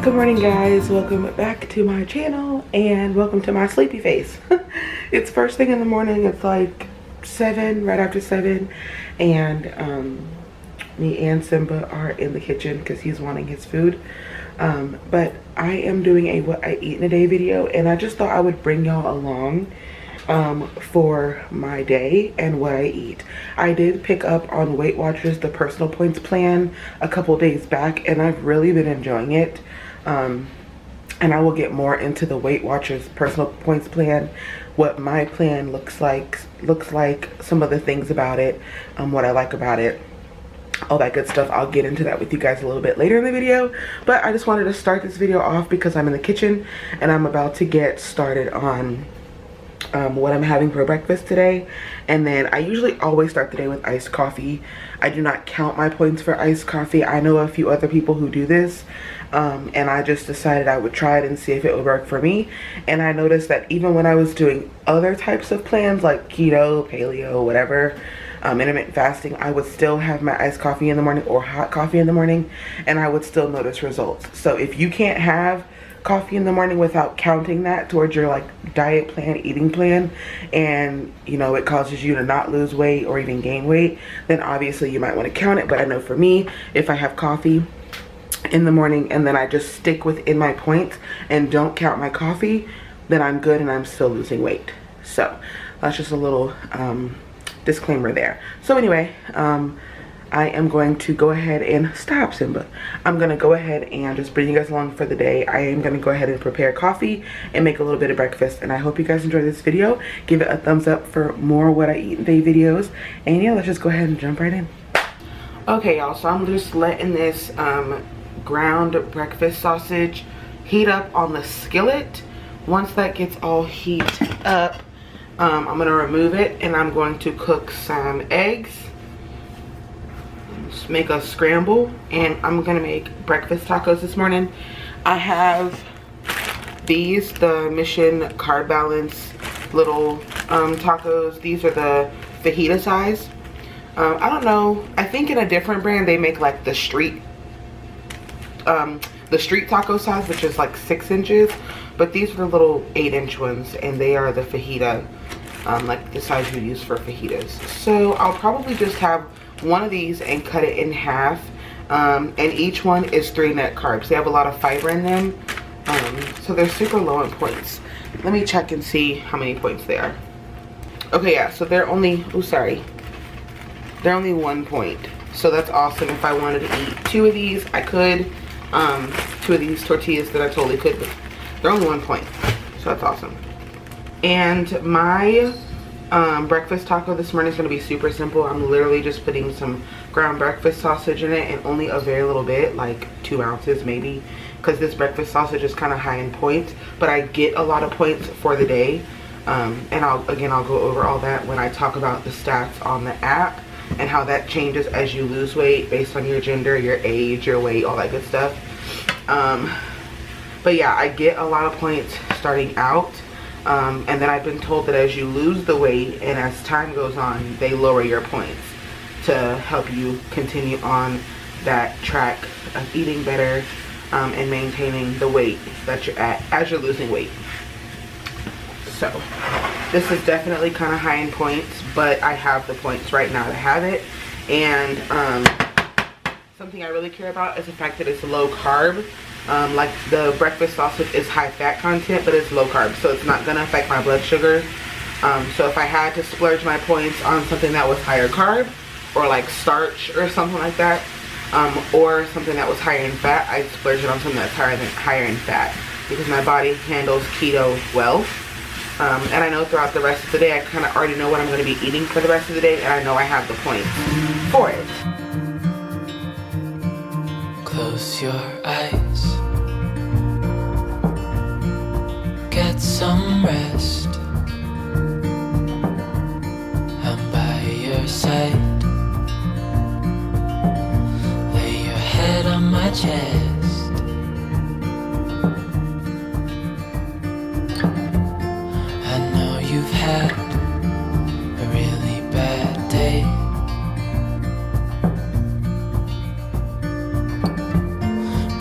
Good morning, guys. Welcome back to my channel and welcome to my sleepy face. It's first thing in the morning. It's like 7, right after 7, and me and Simba are in the kitchen because he's wanting his food. But I am doing a what I eat in a day video, and I just thought I would bring y'all along for my day and what I eat. I did pick up on Weight Watchers, the personal points plan, a couple days back, and I've really been enjoying it. And I will get more into the Weight Watchers personal points plan, what my plan looks like, some of the things about it, what I like about it, all that good stuff. I'll get into that with you guys a little bit later in the video, but I just wanted to start this video off because I'm in the kitchen and I'm about to get started on what I'm having for breakfast today. And then I usually always start the day with iced coffee. I do not count my points for iced coffee. I know a few other people who do this, and I just decided I would try it and see if it would work for me. And I noticed that even when I was doing other types of plans like keto, paleo, whatever, intermittent fasting, I would still have my iced coffee in the morning or hot coffee in the morning, and I would still notice results. So if you can't have coffee in the morning without counting that towards your like diet plan, eating plan, and you know it causes you to not lose weight or even gain weight, then obviously you might want to count it. But I know for me, if I have coffee in the morning and then I just stick within my points and don't count my coffee, then I'm good and I'm still losing weight. So that's just a little disclaimer there. So anyway, I am going to go ahead and stop, Simba. I'm going to go ahead and just bring you guys along for the day. I am going to go ahead and prepare coffee and make a little bit of breakfast. And I hope you guys enjoy this video. Give it a thumbs up for more what I eat in day videos. And yeah, let's just go ahead and jump right in. Okay, y'all, so I'm just letting this ground breakfast sausage heat up on the skillet. Once that gets all heated up, I'm going to remove it and I'm going to cook some eggs. Make a scramble, and I'm gonna make breakfast tacos this morning. I have these, the Mission Carb Balance little tacos. These are the fajita size. I don't know, I think in a different brand they make like the street taco size, which is like 6 inches, but these are the little 8-inch ones, and they are the fajita, like the size you use for fajitas. So I'll probably just have one of these and cut it in half, and each one is 3 net carbs. They have a lot of fiber in them, so they're super low in points. Let me check and see how many points they are. Okay, yeah, so they're only, they're only 1 point, so that's awesome. If I wanted to eat 2 of these, I could. 2 of these tortillas that I totally could, but they're only 1 point, so that's awesome. And my breakfast taco this morning is going to be super simple. I'm literally just putting some ground breakfast sausage in it, and only a very little bit, like 2 ounces maybe, because this breakfast sausage is kind of high in points, but I get a lot of points for the day. And I'll go over all that when I talk about the stats on the app and how that changes as you lose weight based on your gender, your age, your weight, all that good stuff. But yeah, I get a lot of points starting out. And then I've been told that as you lose the weight and as time goes on, they lower your points to help you continue on that track of eating better, and maintaining the weight that you're at as you're losing weight. So this is definitely kind of high in points, but I have the points right now to have it. And something I really care about is the fact that it's low carb. Like the breakfast sausage is high fat content, but it's low carb, so it's not gonna affect my blood sugar. So if I had to splurge my points on something that was higher carb, or like starch or something like that, or something that was higher in fat, I'd splurge it on something that's higher in fat, because my body handles keto well. And I know throughout the rest of the day, I kind of already know what I'm going to be eating for the rest of the day, and I know I have the points for it. Close your eyes, get some rest. I'm by your side, lay your head on my chest. I know you've had a really bad day,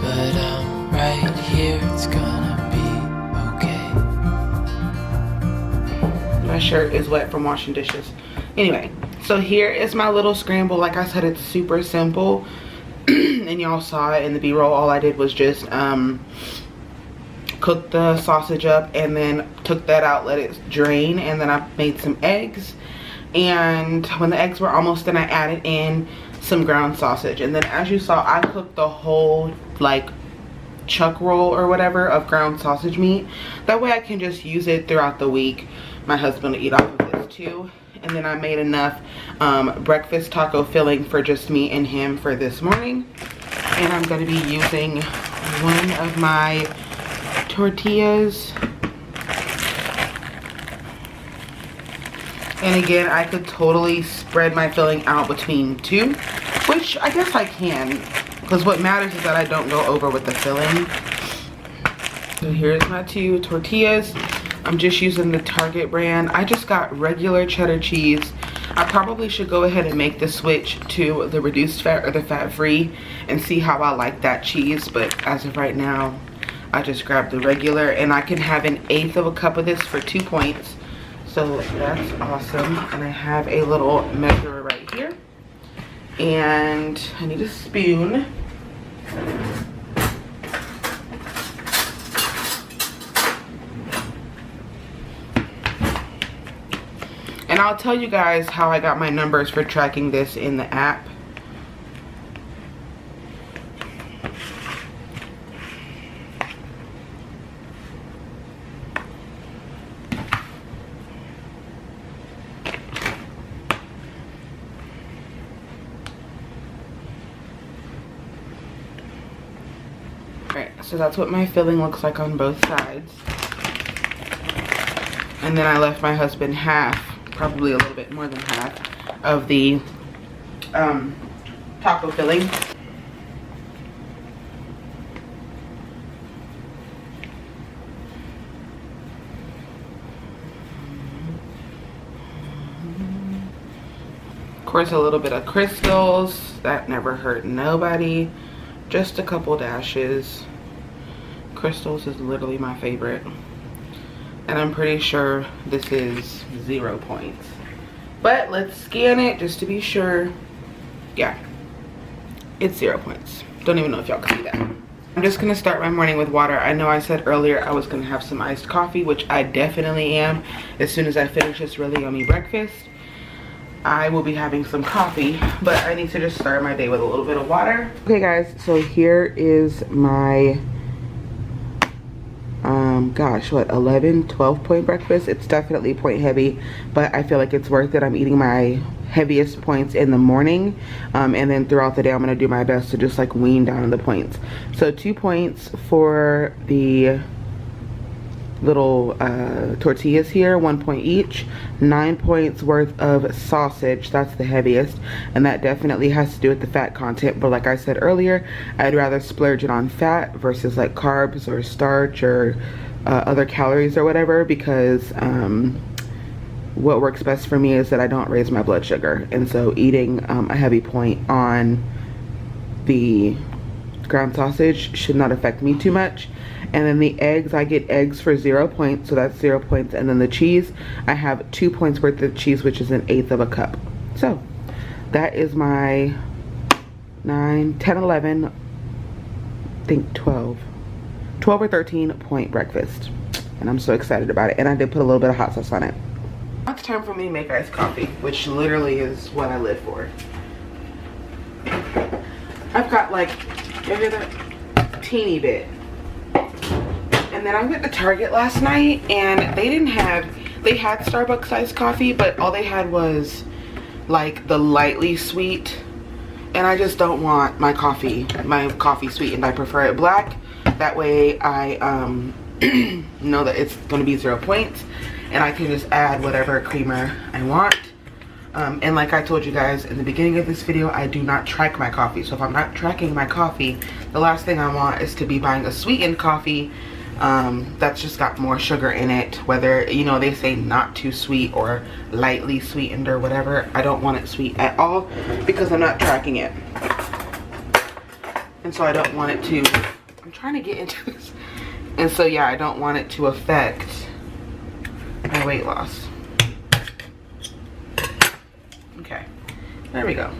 but I'm right it's gonna be okay. My shirt is wet from washing dishes. Anyway, so here is my little scramble. Like I said, it's super simple. And y'all saw it in the b-roll. All I did was just cook the sausage up and then took that out, let it drain, and then I made some eggs. And when the eggs were almost done, I added in some ground sausage. And then as you saw, I cooked the whole like chuck roll or whatever of ground sausage meat. That way I can just use it throughout the week. My husband will eat off of this too. And then I made enough breakfast taco filling for just me and him for this morning. And I'm going to be using one of my tortillas. And again, I could totally spread my filling out between two, which I guess I can, because what matters is that I don't go over with the filling. So here's my two tortillas. I'm just using the Target brand. I just got regular cheddar cheese. I probably should go ahead and make the switch to the reduced fat or the fat-free and see how I like that cheese. But as of right now, I just grabbed the regular, and I can have 1/8 of a cup of this for 2 points. So that's awesome. And I have a little measurer right here. And I need a spoon. And I'll tell you guys how I got my numbers for tracking this in the app. Alright, so that's what my filling looks like on both sides. And then I left my husband half, probably a little bit more than half, of the taco filling. Of course, a little bit of crystals. That never hurt nobody. Just a couple dashes. Crystals is literally my favorite. And I'm pretty sure this is 0 points. But let's scan it just to be sure. Yeah, it's 0 points. Don't even know if y'all can see that. I'm just gonna start my morning with water. I know I said earlier I was gonna have some iced coffee, which I definitely am. As soon as I finish this really yummy breakfast, I will be having some coffee, but I need to just start my day with a little bit of water. Okay guys, so here is my gosh, what, 11-12 point breakfast. It's definitely point heavy, but I feel like it's worth it. I'm eating my heaviest points in the morning, and then throughout the day I'm gonna do my best to just like wean down the points. So 2 points for the little tortillas here, 1 point each. 9 points worth of sausage, that's the heaviest, and that definitely has to do with the fat content. But like I said earlier, I'd rather splurge it on fat versus like carbs or starch or other calories or whatever, because what works best for me is that I don't raise my blood sugar. And so eating a heavy point on the ground sausage should not affect me too much. And then the eggs, I get eggs for 0 points, so that's 0 points. And then the cheese, I have 2 points worth of cheese, which is 1/8 of a cup. So that is my 9, 10, 11, I think 12 or 13 point breakfast. And I'm so excited about it. And I did put a little bit of hot sauce on it. Now it's time for me to make iced coffee, which literally is what I live for. I've got like, you hear that? Teeny bit. And then I went to Target last night and they had Starbucks iced coffee, but all they had was like the lightly sweet. And I just don't want my coffee sweetened. I prefer it black. That way I know that it's gonna be 0 points and I can just add whatever creamer I want. And like I told you guys in the beginning of this video, I do not track my coffee. So if I'm not tracking my coffee, the last thing I want is to be buying a sweetened coffee that's just got more sugar in it, whether, you know, they say not too sweet or lightly sweetened or whatever. I don't want it sweet at all because I'm not tracking it. And so I don't want it to, I'm trying to get into this And so yeah, I don't want it to affect my weight loss. Okay, there we go.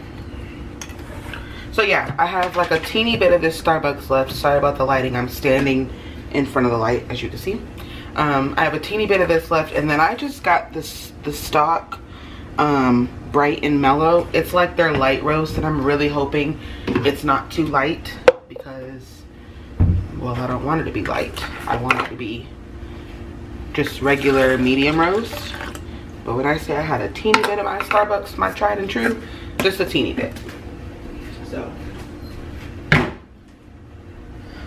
So yeah, I have like a teeny bit of this Starbucks left. Sorry about the lighting. I'm standing in front of the light, as you can see. I have a teeny bit of this left, and then I just got the stock Bright and Mellow. It's like their light roast, and I'm really hoping it's not too light because, well, I don't want it to be light. I want it to be just regular medium roast. But when I say I had a teeny bit of my Starbucks, my tried and true, just a teeny bit. So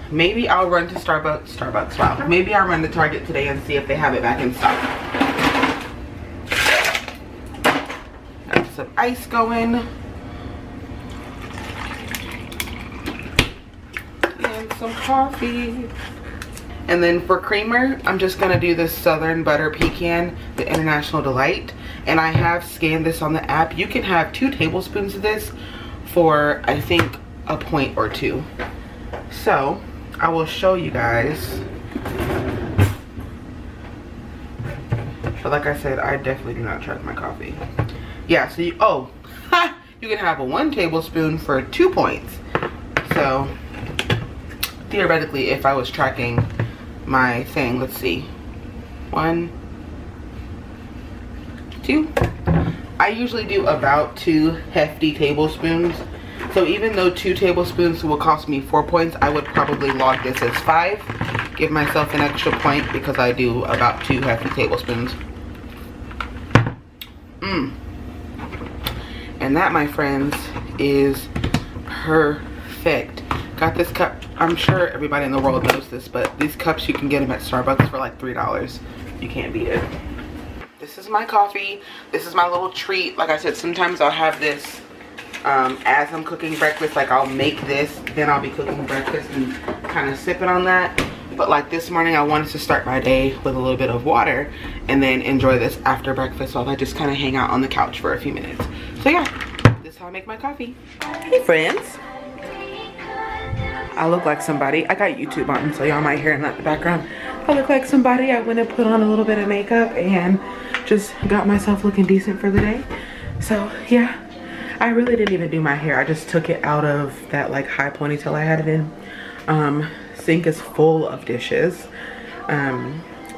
maybe I'll run to Starbucks, wow. Maybe I'll run to Target today and see if they have it back in stock. Got some ice going. And some coffee. And then for creamer, I'm just gonna do this Southern Butter Pecan, the International Delight. And I have scanned this on the app. You can have 2 tablespoons of this for, I think, a point or 2. So I will show you guys. But like I said, I definitely do not track my coffee. Yeah, so you, oh, you can have a 1 tablespoon for 2 points. So theoretically, if I was tracking my thing, let's see, 1, 2. I usually do about 2 hefty tablespoons. So even though 2 tablespoons will cost me 4 points, I would probably log this as 5. Give myself an extra point because I do about 2 hefty tablespoons. And that, my friends, is perfect. Got this cup. I'm sure everybody in the world knows this, but these cups, you can get them at Starbucks for like $3. You can't beat it. This is my coffee. This is my little treat. Like I said, sometimes I'll have this as I'm cooking breakfast. Like I'll make this, then I'll be cooking breakfast and kind of sipping on that. But like this morning, I wanted to start my day with a little bit of water and then enjoy this after breakfast while I just kind of hang out on the couch for a few minutes. So yeah, this is how I make my coffee. Hey friends. I look like somebody. I got YouTube on, so y'all might hear that in the background. I look like somebody. I went and put on a little bit of makeup and just got myself looking decent for the day. So yeah, I really didn't even do my hair. I just took it out of that like high ponytail I had it in. Sink is full of dishes.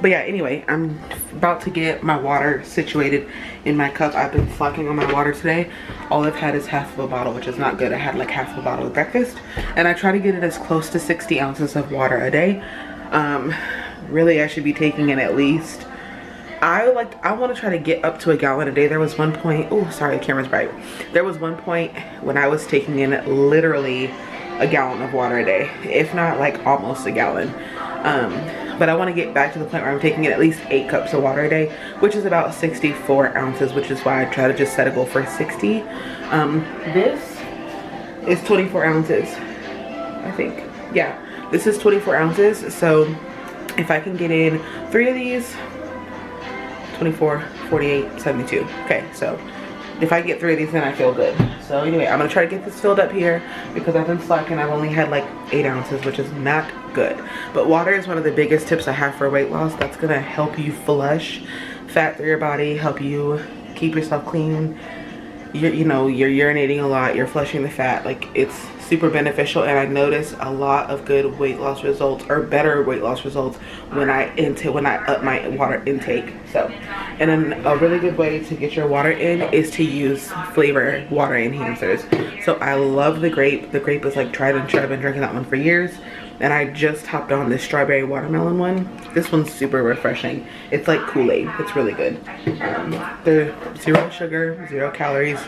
But yeah, anyway, I'm about to get my water situated in my cup. I've been slacking on my water today. All I've had is half of a bottle, which is not good. I had like half a bottle of breakfast, and I try to get it as close to 60 ounces of water a day. Really, I should be taking in at least, I want to try to get up to a gallon a day. There was one point, oh sorry, the camera's bright. There was one point when I was taking in literally a gallon of water a day, if not like almost a gallon. But I want to get back to the point where I'm taking in at least 8 cups of water a day, which is about 64 ounces, which is why I try to just set a goal for 60. This is 24 ounces, I think. Yeah, this is 24 ounces. So if I can get in 3 of these, 24, 48, 72. Okay, so if I get 3 of these, then I feel good. So anyway, I'm gonna try to get this filled up here because I've been slacking. I've only had like 8 ounces, which is not good. But water is one of the biggest tips I have for weight loss. That's gonna help you flush fat through your body, help you keep yourself clean. You're urinating a lot, you're flushing the fat. Like, it's super beneficial, and I notice a lot of good weight loss results, or better weight loss results, when I up my water intake. So, and then a really good way to get your water in is to use flavor water enhancers. So I love the grape. The grape is like tried and true. I've been drinking that one for years. And I just hopped on this strawberry watermelon one. This one's super refreshing. It's like Kool-Aid. It's really good. They're 0 sugar, 0 calories,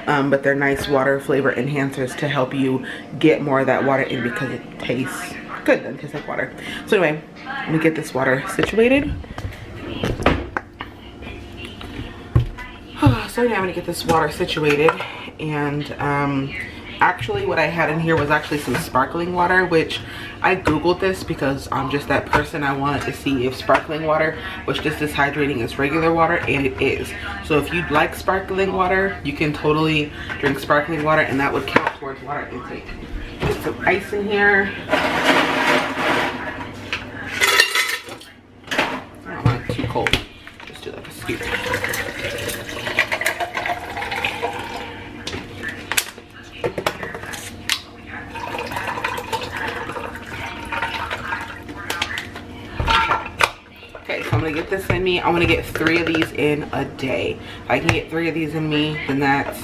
but they're nice water flavor enhancers to help you get more of that water in because it tastes good. It tastes like water. So anyway, let me get this water situated. So yeah, I'm gonna get this water situated, and actually what I had in here was actually some sparkling water, which I googled this because I'm just that person. I wanted to see if sparkling water was just as hydrating as regular water, and it is. So if you'd like sparkling water, you can totally drink sparkling water, and that would count towards water intake. Put some ice in here. Okay, so I'm gonna get this in me. I want to get 3 of these in a day. If I can get 3 of these in me, then that's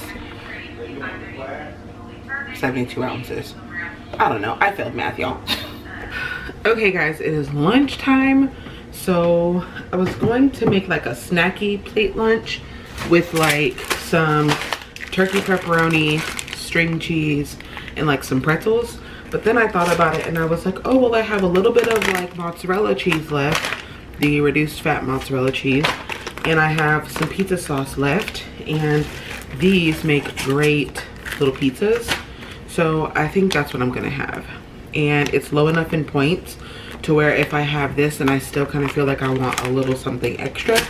72 ounces. I don't know. I failed math, y'all. Okay, guys, it is lunchtime. So I was going to make like a snacky plate lunch with like some turkey pepperoni, string cheese, and like some pretzels. But then I thought about it and I was like, oh, well, I have a little bit of like mozzarella cheese left, the reduced fat mozzarella cheese, and I have some pizza sauce left, and these make great little pizzas. So I think that's what I'm gonna have. And it's low enough in points to where if I have this and I still kind of feel like I want a little something extra,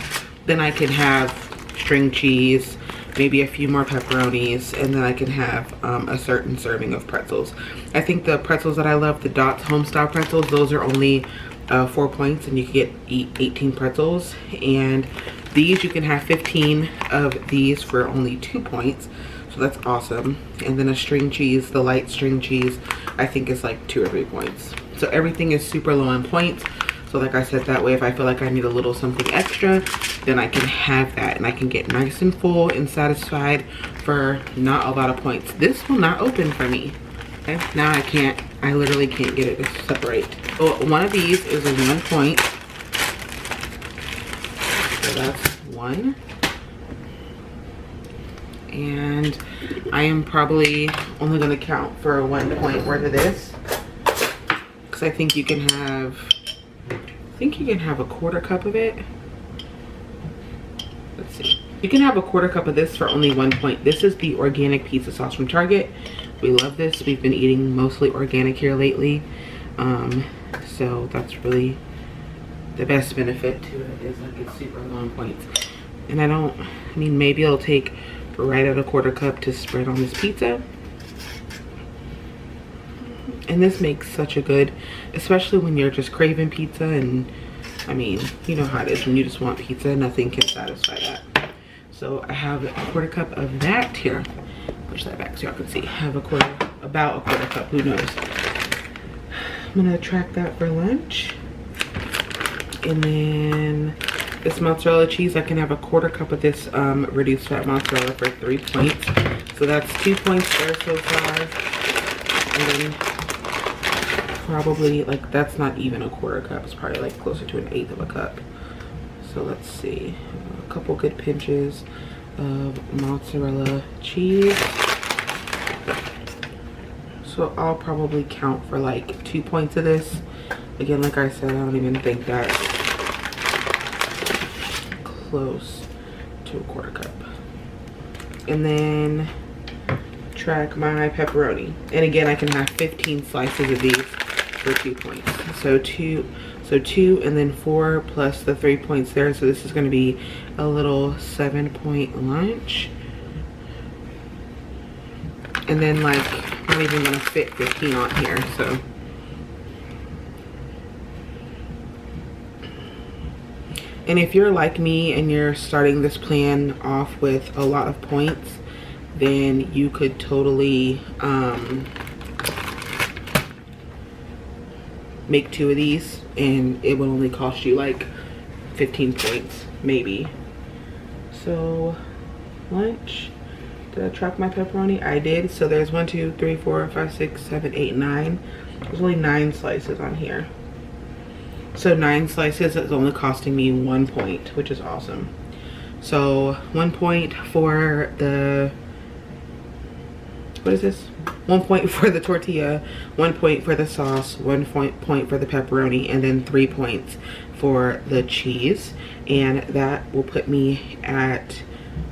then I can have string cheese, maybe a few more pepperonis, and then I can have a certain serving of pretzels. I think the pretzels that I love, the Dots Homestyle pretzels, those are only 4 points, and you can eat 18 pretzels. And these, you can have 15 of these for only 2 points. So that's awesome. And then a string cheese, the light string cheese, I think is like 2 or 3 points. So everything is super low in points. So like I said, that way if I feel like I need a little something extra, then I can have that and I can get nice and full and satisfied for not a lot of points. This will not open for me. Okay, now I literally can't get it to separate. Oh, one of these is a 1 point. So that's 1. And I am probably only gonna count for a 1 point worth of this. Cause I think you can have, a 1/4 cup of it. Let's see. You can have a 1/4 cup of this for only 1 point. This is the organic pizza sauce from Target. We love this. We've been eating mostly organic here lately. So that's really the best benefit to it, is like it's super low in points. And I mean, maybe it'll take right at a 1/4 cup to spread on this pizza. And this makes such a good, especially when you're just craving pizza, and I mean, you know how it is when you just want pizza, nothing can satisfy that. So I have a 1/4 cup of that here. Push that back so y'all can see. I have about a 1/4 cup, who knows. I'm gonna track that for lunch. And then this mozzarella cheese, I can have a 1/4 cup of this reduced fat mozzarella for 3 points. So that's 2 points there so far. And then probably, like, that's not even a 1/4 cup. It's probably like closer to 1/8 of a cup. So let's see. A couple good pinches of mozzarella cheese. So I'll probably count for like 2 points of this. Again, like I said, I don't even think that's close to a 1/4 cup. And then track my pepperoni. And again, I can have 15 slices of these for 2 points. So two and then 4 plus the 3 points there. So this is gonna be a little 7-point lunch. And then like, I'm not even gonna fit 15 on here, so. And if you're like me and you're starting this plan off with a lot of points, then you could totally make 2 of these and it would only cost you like 15 points, maybe. So lunch, did I track my pepperoni? I did. So there's 1, 2, 3, 4, 5, 6, 7, 8, 9. There's only 9 slices on here. So 9 slices is only costing me 1 point, which is awesome. So 1 point for the, what is this? 1 point for the tortilla, 1 point for the sauce, 1 point for the pepperoni, and then 3 points for the cheese. And that will put me at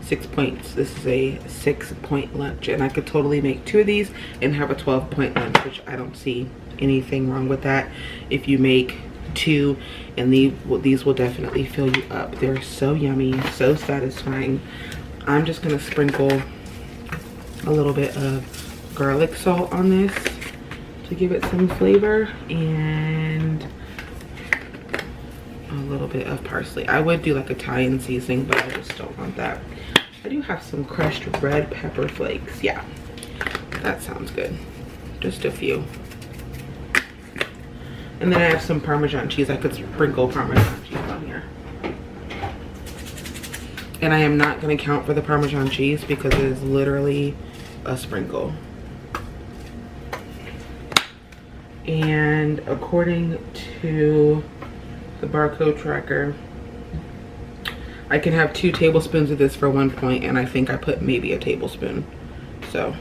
6 points. This is a 6-point lunch, and I could totally make 2 of these and have a 12-point lunch, which I don't see anything wrong with that. If you make 2, and these will definitely fill you up. They're so yummy, so satisfying. I'm just gonna sprinkle a little bit of garlic salt on this to give it some flavor, and little bit of parsley. I would do like Italian seasoning, but I just don't want that. I do have some crushed red pepper flakes. Yeah, that sounds good. Just a few. And then I have some Parmesan cheese. I could sprinkle Parmesan cheese on here. And I am not going to count for the Parmesan cheese because it is literally a sprinkle. And according to the barcode tracker, I can have 2 tablespoons of this for 1 point, and I think I put maybe a tablespoon. So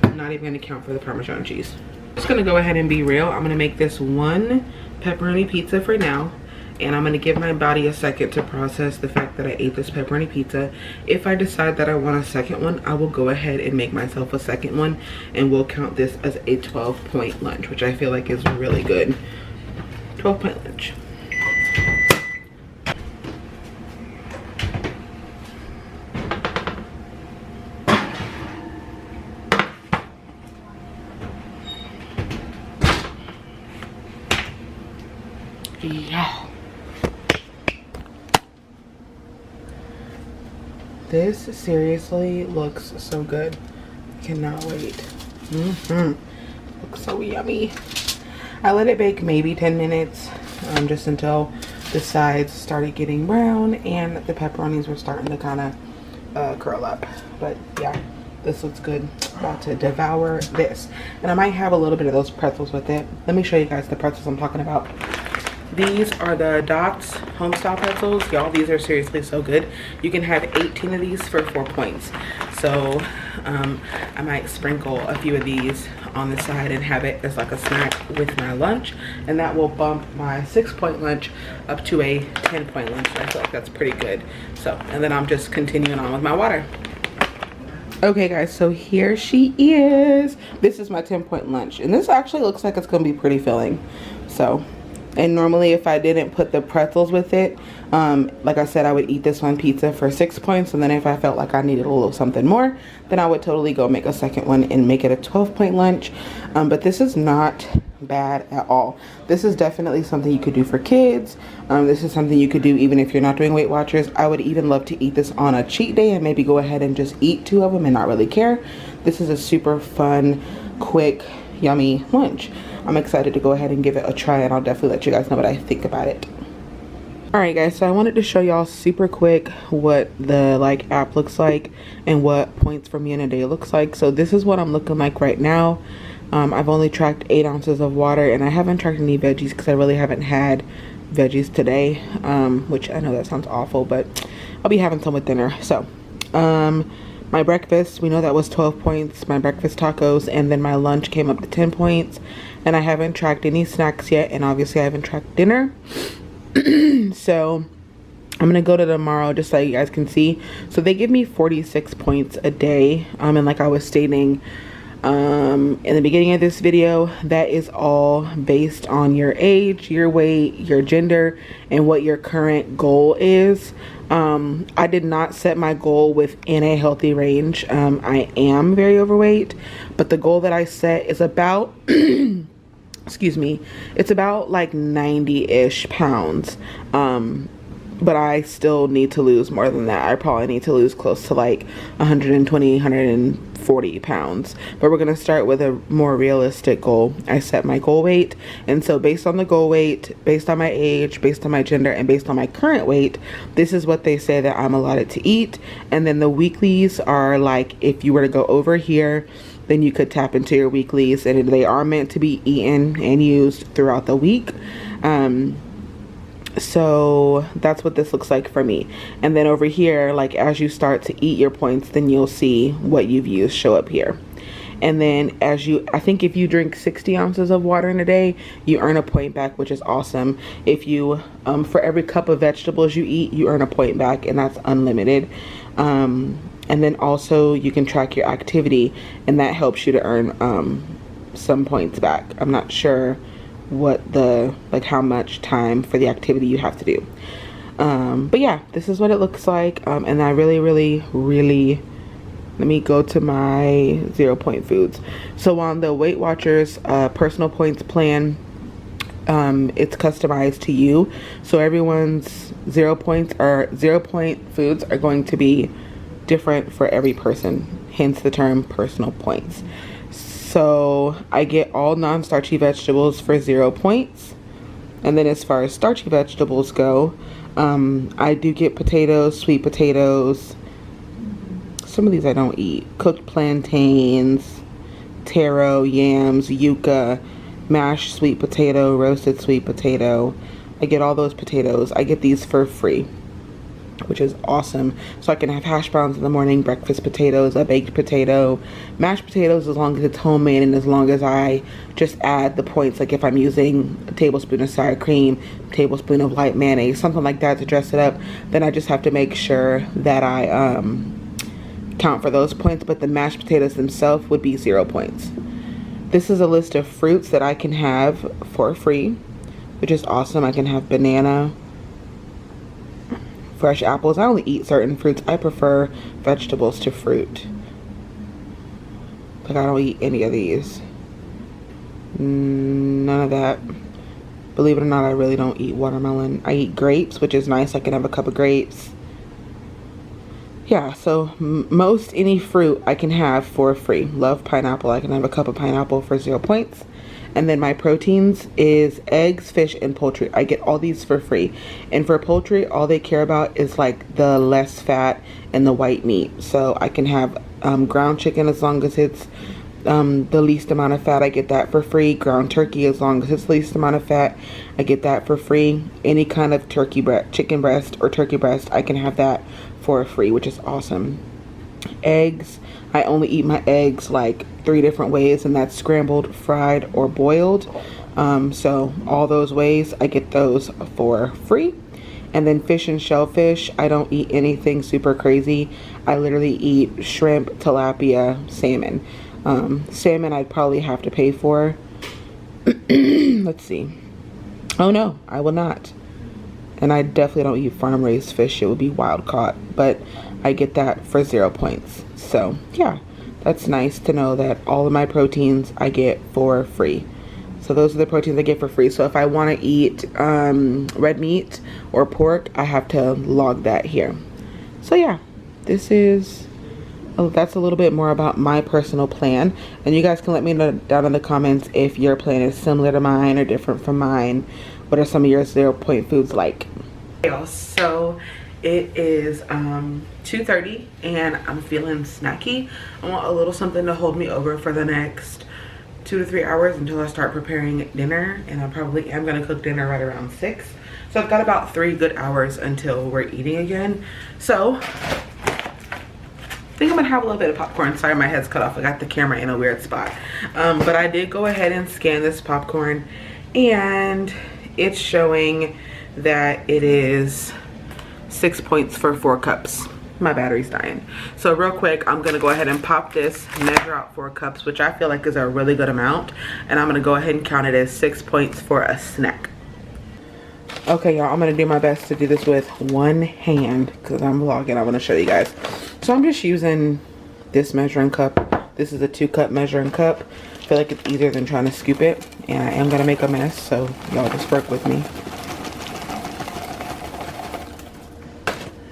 I'm not even going to count for the Parmesan cheese. I'm just going to go ahead and be real. I'm going to make this 1 pepperoni pizza for now, and I'm going to give my body a second to process the fact that I ate this pepperoni pizza. If I decide that I want a second one, I will go ahead and make myself a second one, and we'll count this as a 12-point lunch, which I feel like is really good. 12-point lunch. Yeah. This seriously looks so good. Cannot wait. Looks so yummy. I let it bake maybe 10 minutes, just until the sides started getting brown and the pepperonis were starting to kind of curl up. But yeah, this looks good. About to devour this. And I might have a little bit of those pretzels with it. Let me show you guys the pretzels I'm talking about. These are the Dots Homestyle pretzels. Y'all, these are seriously so good. You can have 18 of these for 4 points. So I might sprinkle a few of these on the side and have it as like a snack with my lunch. And that will bump my 6-point lunch up to a 10-point lunch. I feel like that's pretty good. So, and then I'm just continuing on with my water. Okay guys, so here she is. This is my 10-point lunch. And this actually looks like it's gonna be pretty filling. So, and normally if I didn't put the pretzels with it, like I said, I would eat this one pizza for 6 points. And then if I felt like I needed a little something more, then I would totally go make a second one and make it a 12-point lunch. But this is not bad at all. This is definitely something you could do for kids. This is something you could do even if you're not doing Weight Watchers. I would even love to eat this on a cheat day and maybe go ahead and just eat 2 of them and not really care. This is a super fun, quick, yummy lunch. I'm excited to go ahead and give it a try, and I'll definitely let you guys know what I think about it. Alright guys, so I wanted to show y'all super quick what the app looks like and what points for me in a day looks like. So this is what I'm looking like right now. I've only tracked 8 ounces of water, and I haven't tracked any veggies because I really haven't had veggies today, which I know that sounds awful, but I'll be having some with dinner. So my breakfast, we know that was 12 points, my breakfast tacos, and then my lunch came up to 10 points. And I haven't tracked any snacks yet, and obviously I haven't tracked dinner. So I'm gonna go to tomorrow just so you guys can see. So they give me 46 points a day, and like I was stating in the beginning of this video, that is all based on your age, your weight, your gender, and what your current goal is. I did not set my goal within a healthy range. I am very overweight, but the goal that I set is about excuse me, it's about like 90-ish pounds. But I still need to lose more than that. I probably need to lose close to like 120, 140 pounds. But we're going to start with a more realistic goal. I set my goal weight. And so based on the goal weight, based on my age, based on my gender, and based on my current weight, this is what they say that I'm allotted to eat. And then the weeklies are like, if you were to go over here, then you could tap into your weeklies. And they are meant to be eaten and used throughout the week. So that's what this looks like for me. And then over here, like as you start to eat your points, then you'll see what you've used show up here. And then I think if you drink 60 ounces of water in a day, you earn a point back, which is awesome. If you, for every cup of vegetables you eat, you earn a point back, and that's unlimited. And then also you can track your activity, and that helps you to earn some points back. I'm not sure what how much time for the activity you have to do. But yeah, this is what it looks like. And I really, let me go to my 0 point foods. So on the Weight Watchers personal points plan, it's customized to you. So everyone's 0 points or 0 point foods are going to be different for every person, hence the term personal points. So I get all non-starchy vegetables for 0 points. And then as far as starchy vegetables go, I do get potatoes, sweet potatoes. Some of these I don't eat. Cooked plantains, taro, yams, yuca, mashed sweet potato, roasted sweet potato. I get all those potatoes. I get these for free, which is awesome. So I can have hash browns in the morning, breakfast potatoes, a baked potato, mashed potatoes as long as it's homemade, and as long as I just add the points, like if I'm using a tablespoon of sour cream, tablespoon of light mayonnaise, something like that to dress it up, then I just have to make sure that I count for those points. But the mashed potatoes themselves would be 0 points. This is a list of fruits that I can have for free, which is awesome. I can have banana, fresh apples. I only eat certain fruits. I prefer vegetables to fruit. Like I don't eat any of these. None of that. Believe it or not, I really don't eat watermelon. I eat grapes, which is nice. I can have a cup of grapes. Yeah, so most any fruit I can have for free. Love pineapple. I can have a cup of pineapple for 0 points. And then my proteins is eggs, fish, and poultry. I get all these for free. And for poultry, all they care about is like the less fat and the white meat. So I can have ground chicken as long as it's the least amount of fat. I get that for free. Ground turkey as long as it's the least amount of fat. I get that for free. Any kind of turkey breast, chicken breast, or turkey breast, I can have that for free, which is awesome. Eggs, I only eat my eggs like 3 different ways, and that's scrambled, fried, or boiled. So all those ways, I get those for free. And then fish and shellfish, I don't eat anything super crazy. I literally eat shrimp, tilapia, salmon. Salmon I'd probably have to pay for. Let's see. Oh no, I will not. And I definitely don't eat farm raised fish. It would be wild caught, but I get that for 0 points. So yeah, that's nice to know that all of my proteins I get for free. So those are the proteins I get for free. So if I want to eat red meat or pork, I have to log that here. So yeah, this is, that's a little bit more about my personal plan. And you guys can let me know down in the comments if your plan is similar to mine or different from mine. What are some of your 0 point foods like? So it is 2:30 and I'm feeling snacky. I want a little something to hold me over for the next 2 to 3 hours until I start preparing dinner, and I probably am gonna cook dinner right around 6. So I've got about 3 good hours until we're eating again. So I think I'm gonna have a little bit of popcorn. Sorry, my head's cut off. I got the camera in a weird spot. But I did go ahead and scan this popcorn, and it's showing that it is 6 points for 4 cups. My battery's dying. So real quick, I'm gonna go ahead and pop this, measure out 4 cups, which I feel like is a really good amount. And I'm gonna go ahead and count it as 6 points for a snack. Okay, y'all, I'm gonna do my best to do this with one hand because I'm vlogging. I wanna show you guys. So I'm just using this measuring cup. This is a 2-cup measuring cup. I feel like it's easier than trying to scoop it. And I am gonna make a mess, so y'all just work with me.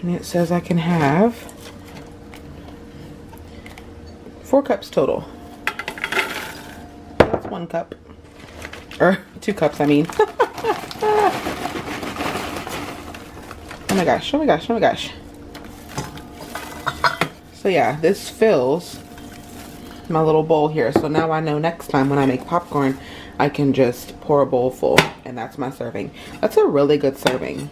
And it says I can have 4 cups total. That's 1 cup. Or 2 cups, I mean. Oh my gosh, oh my gosh, oh my gosh. So yeah, this fills my little bowl here. So now I know next time when I make popcorn, I can just pour a bowl full, and that's my serving. That's a really good serving.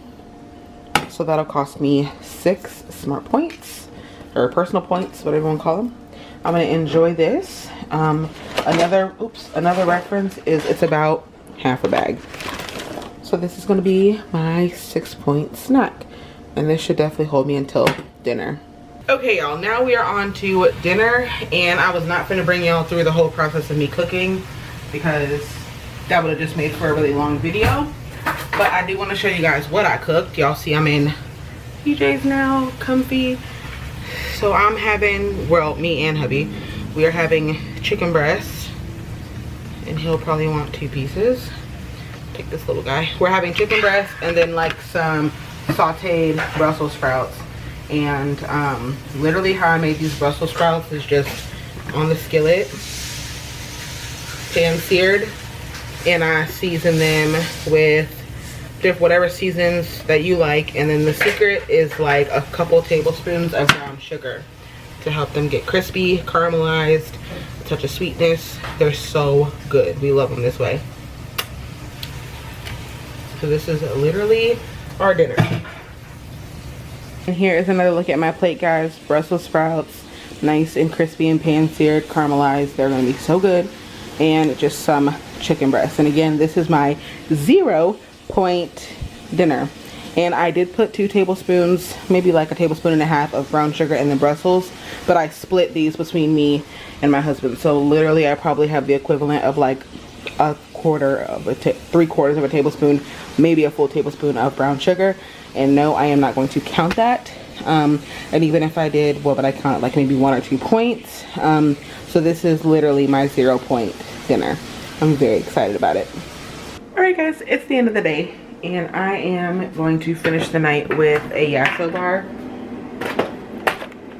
So that'll cost me 6 smart points, or personal points, whatever you want to call them. I'm gonna enjoy this. Another reference is it's about half a bag. So this is gonna be my 6-point snack, and this should definitely hold me until dinner. Okay, y'all, now we are on to dinner, and I was not gonna bring y'all through the whole process of me cooking because that would have just made for a really long video. But I do want to show you guys what I cooked. Y'all see I'm in PJs now, comfy. So I'm having, well, me and hubby, we are having chicken breast, and he'll probably want 2 pieces. take this little guy. We're having chicken breast and then like some sauteed Brussels sprouts. And literally how I made these Brussels sprouts is just on the skillet, pan seared, and I season them with just whatever seasons that you like. And then the secret is like a couple tablespoons of brown sugar to help them get crispy, caramelized, a touch of sweetness. They're so good. We love them this way. So this is literally our dinner. And here is another look at my plate, guys. Brussels sprouts, nice and crispy and pan seared, caramelized. They're gonna be so good. And just some chicken breast. And again, this is my 0 point dinner. And I did put 2 tablespoons, maybe like a tablespoon and a half of brown sugar in the Brussels, but I split these between me and my husband. So literally I probably have the equivalent of like a quarter of a 3/4 of a tablespoon, maybe a full tablespoon of brown sugar. And no, I am not going to count that. And even if I did, what would I count? Like maybe 1 or 2 points. So this is literally my 0 point dinner. I'm very excited about it. All right, guys, it's the end of the day, and I am going to finish the night with a yasso bar.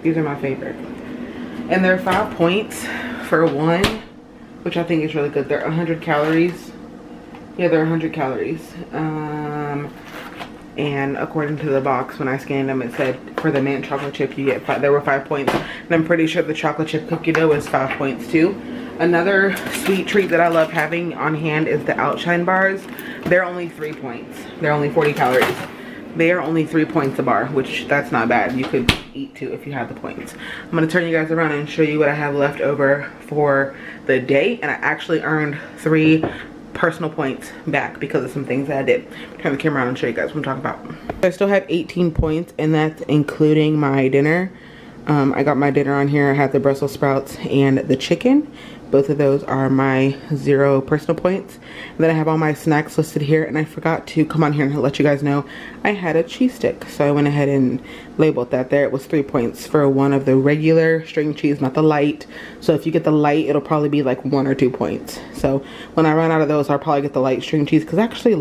These are my favorite, and they're 5 points for one, which I think is really good. They're 100 calories. Yeah, they're 100 calories. And according to the box, when I scanned them, it said for the mint chocolate chip you get 5. There were 5 points, and I'm pretty sure the chocolate chip cookie dough is 5 points too. Another sweet treat that I love having on hand is the Outshine bars. They're only 3 points. They're only 40 calories. They are only 3 points a bar, which that's not bad. You could eat 2 if you had the points. I'm gonna turn you guys around and show you what I have left over for the day. And I actually earned 3 personal points back because of some things that I did. Turn the camera around and show you guys what I'm talking about. I still have 18 points, and that's including my dinner. I got my dinner on here. I had the Brussels sprouts and the chicken. Both of those are my 0 personal points. And then I have all my snacks listed here, and I forgot to come on here and let you guys know I had a cheese stick. So I went ahead and labeled that there. It was 3 points for one of the regular string cheese, not the light. So if you get the light, it'll probably be like 1 or 2 points. So when I run out of those, I'll probably get the light string cheese, because I actually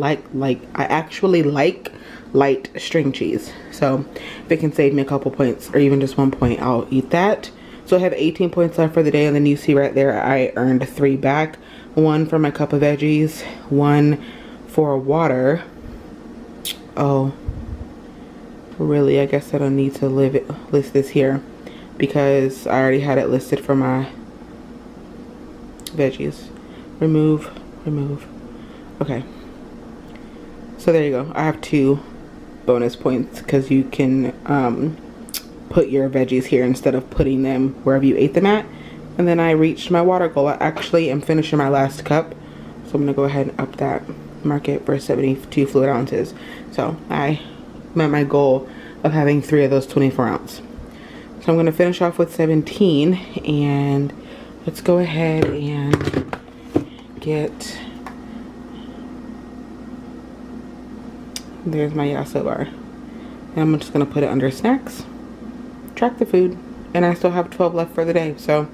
like light string cheese. So if it can save me a couple points or even just 1 point, I'll eat that. So I have 18 points left for the day, and then you see right there I earned 3 back. 1 for my cup of veggies, 1 for water. Oh, really? I guess I don't need to list this here because I already had it listed for my veggies. Remove. Okay. So there you go. I have 2 bonus points because you can put your veggies here instead of putting them wherever you ate them at. And then I reached my water goal. I actually am finishing my last cup, so I'm gonna go ahead and up that, mark it for 72 fluid ounces. So I met my goal of having 3 of those 24 ounce. So I'm gonna finish off with 17, and let's go ahead and get, there's my yasso bar. And I'm just gonna put it under snacks, track the food, and I still have 12 left for the day, so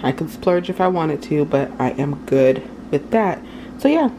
I could splurge if I wanted to, but I am good with that. So yeah.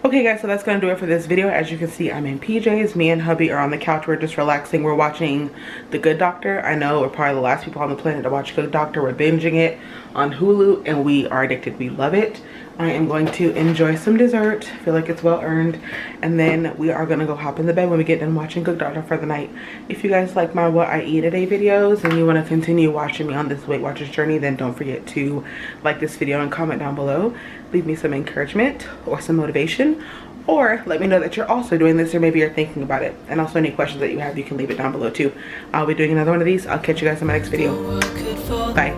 Okay guys, so that's gonna do it for this video. As you can see, I'm in PJs. Me and hubby are on the couch. We're just relaxing. We're watching The Good Doctor. I know we're probably the last people on the planet to watch Good Doctor. We're binging it on Hulu, and we are addicted. We love it. I am going to enjoy some dessert. Feel like it's well earned. And then we are gonna go hop in the bed when we get done watching Good Doctor for the night. If you guys like my What I Eat A Day videos and you wanna continue watching me on this Weight Watchers journey, then don't forget to like this video and comment down below. Leave me some encouragement or some motivation, or let me know that you're also doing this, or maybe you're thinking about it. And also any questions that you have, you can leave it down below too. I'll be doing another one of these. I'll catch you guys in my next video. Bye.